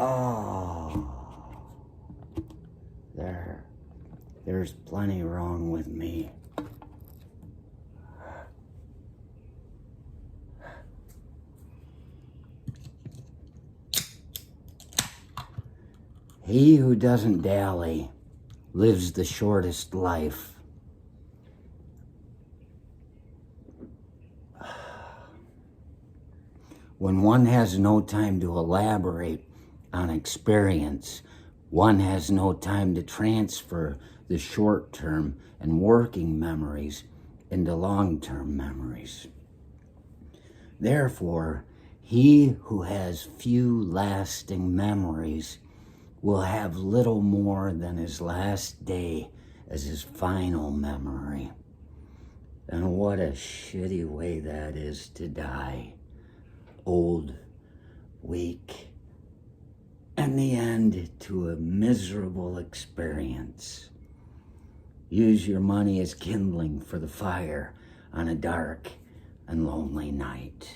Oh, there's plenty wrong with me. He who doesn't dally lives the shortest life. When one has no time to elaborate on experience, one has no time to transfer the short-term and working memories into long-term memories. Therefore, he who has few lasting memories will have little more than his last day as his final memory. And what a shitty way that is to die. Old, weak, and the end to a miserable experience. Use your money as kindling for the fire on a dark and lonely night.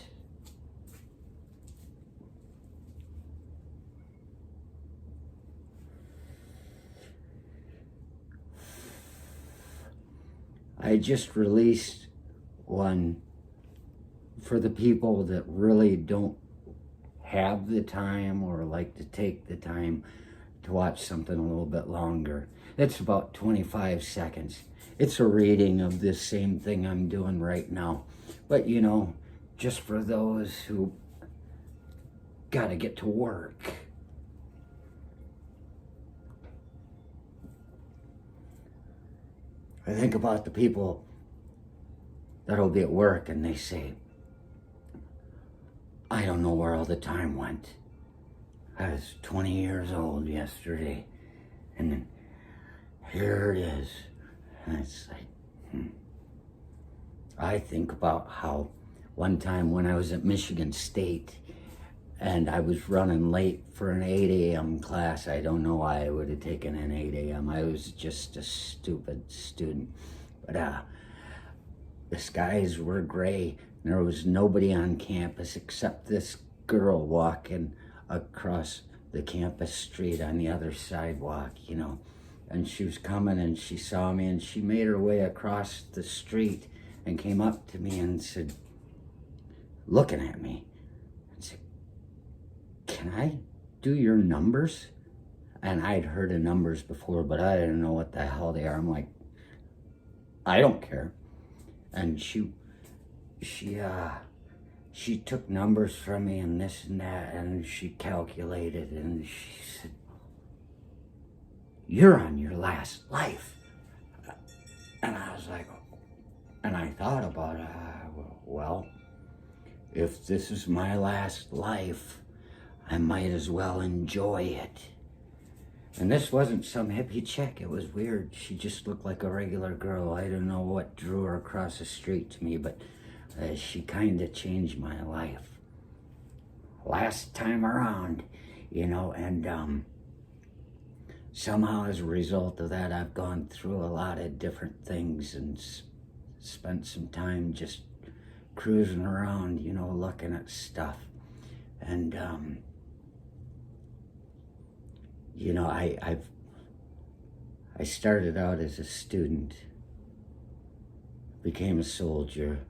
I just released one for the people that really don't have the time or like to take the time to watch something a little bit longer. It's about 25 seconds. It's a reading of this same thing I'm doing right now. But you know, just for those who gotta get to work. I think about the people that'll be at work and they say, I don't know where all the time went. I was 20 years old yesterday, and then here it is. And it's like, I think about how one time when I was at Michigan State and I was running late for an 8 a.m. class. I don't know why I would have taken an 8 a.m. I was just a stupid student. But the skies were gray. There was nobody on campus except this girl walking across the campus street on the other sidewalk, you know. And she was coming and she saw me and she made her way across the street and came up to me and said, looking at me, and said, can I do your numbers? And I'd heard of numbers before, but I didn't know what the hell they are. I'm like, I don't care. And she took numbers from me and this and that, and she calculated, and she said, you're on your last life. And I was like, and I thought about it, well, if this is my last life, I might as well enjoy it. And this wasn't some hippie chick. It was weird. She just looked like a regular girl. I don't know what drew her across the street to me, but she kind of changed my life. Last time around, you know, and somehow as a result of that, I've gone through a lot of different things and spent some time just cruising around, you know, looking at stuff. And, you know, I started out as a student, became a soldier,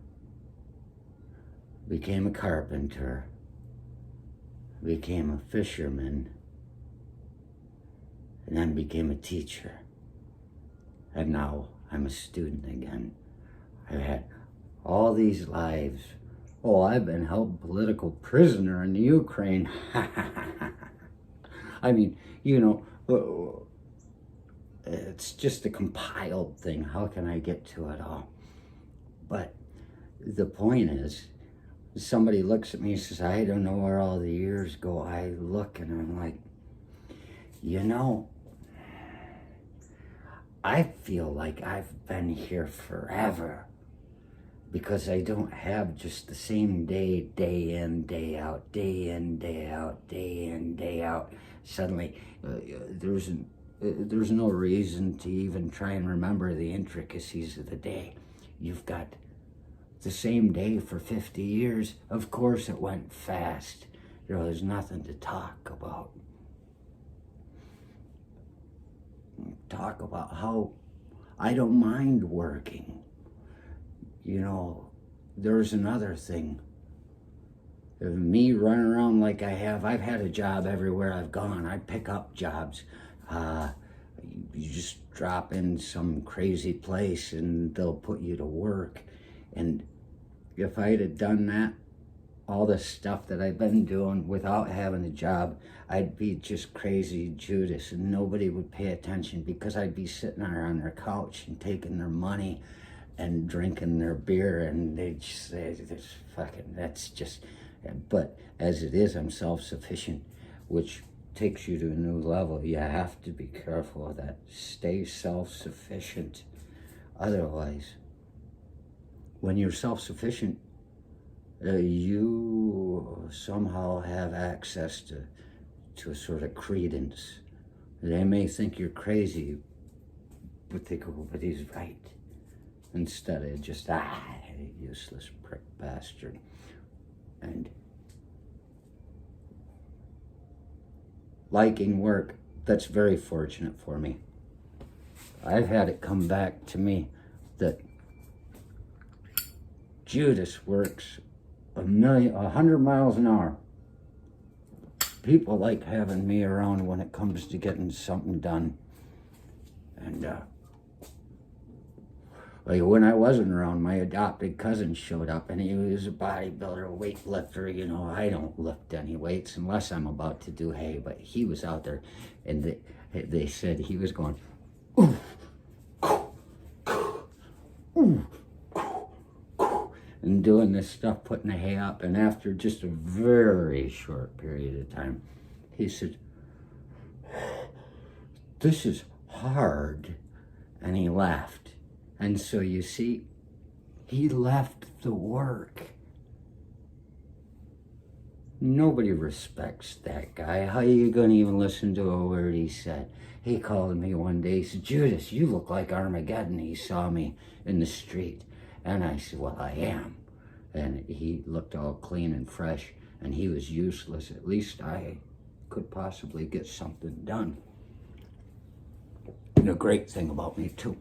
became a carpenter, became a fisherman, and then became a teacher. And now I'm a student again. I've had all these lives. Oh, I've been held political prisoner in the Ukraine. I mean, you know, it's just a compiled thing. How can I get to it all? But the point is, somebody looks at me and says, I don't know where all the years go. I look and I'm like, you know, I feel like I've been here forever because I don't have just the same day, day in, day out, day in, day out, day in, day out. Suddenly, there's no reason to even try and remember the intricacies of the day. You've got the same day for 50 years. Of course it went fast. There's nothing to talk about. talk about how I don't mind working. You know, there's another thing. Of me running around like I have, I've had a job everywhere I've gone. I pick up jobs. You just drop in some crazy place and they'll put you to work. And if I'd have done that, all the stuff that I've been doing without having a job, I'd be just crazy Judas, and nobody would pay attention because I'd be sitting there on their couch and taking their money and drinking their beer, and they'd just say, that's just... But as it is, I'm self-sufficient, which takes you to a new level. You have to be careful of that. Stay self-sufficient. Otherwise, when you're self-sufficient, you somehow have access to a sort of credence. They may think you're crazy, but they go, but he's right. Instead of just, useless prick bastard. And liking work, that's very fortunate for me. I've had it come back to me that Judas works 100 miles an hour. People like having me around when it comes to getting something done. And like when I wasn't around, my adopted cousin showed up, and he was a bodybuilder, weightlifter. You know, I don't lift any weights unless I'm about to do hay, but he was out there, and they said he was going, ooh, ooh, and doing this stuff, putting the hay up. And after just a very short period of time, he said, this is hard, and he laughed. And so you see, he left the work. Nobody respects that guy. How are you going to even listen to a word he said? He called me one day. He said, Judas, you look like Armageddon. He saw me in the street. And I said, well, I am. And he looked all clean and fresh, and he was useless. At least I could possibly get something done. And a great thing about me, too.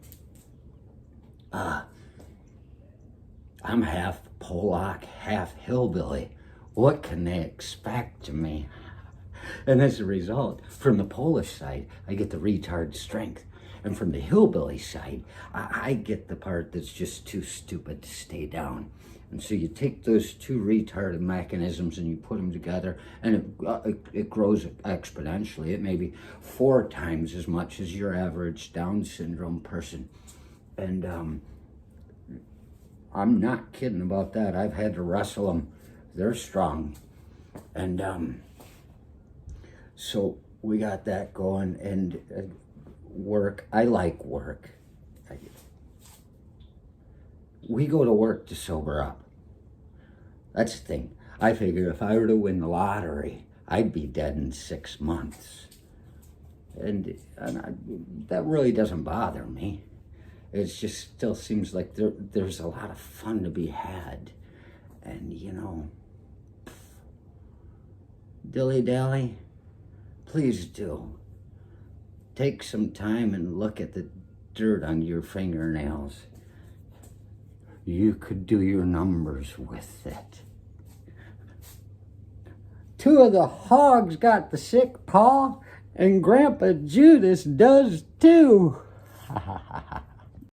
I'm half Polak, half hillbilly. What can they expect of me? And as a result, from the Polish side, I get the retard strength. And from the hillbilly side, I get the part that's just too stupid to stay down. And so you take those two retarded mechanisms and you put them together, and it grows exponentially. It may be 4 times as much as your average Down syndrome person. And I'm not kidding about that. I've had to wrestle them. They're strong. And so we got that going. And work, I like work. We go to work to sober up. That's the thing. I figure if I were to win the lottery, I'd be dead in 6 months. And that really doesn't bother me. It just still seems like there's a lot of fun to be had. And, you know, dilly-dally, please do. Take some time and look at the dirt on your fingernails. You could do your numbers with it. 2 of the hogs got the sick paw, and Grandpa Judas does too. Ha ha ha ha.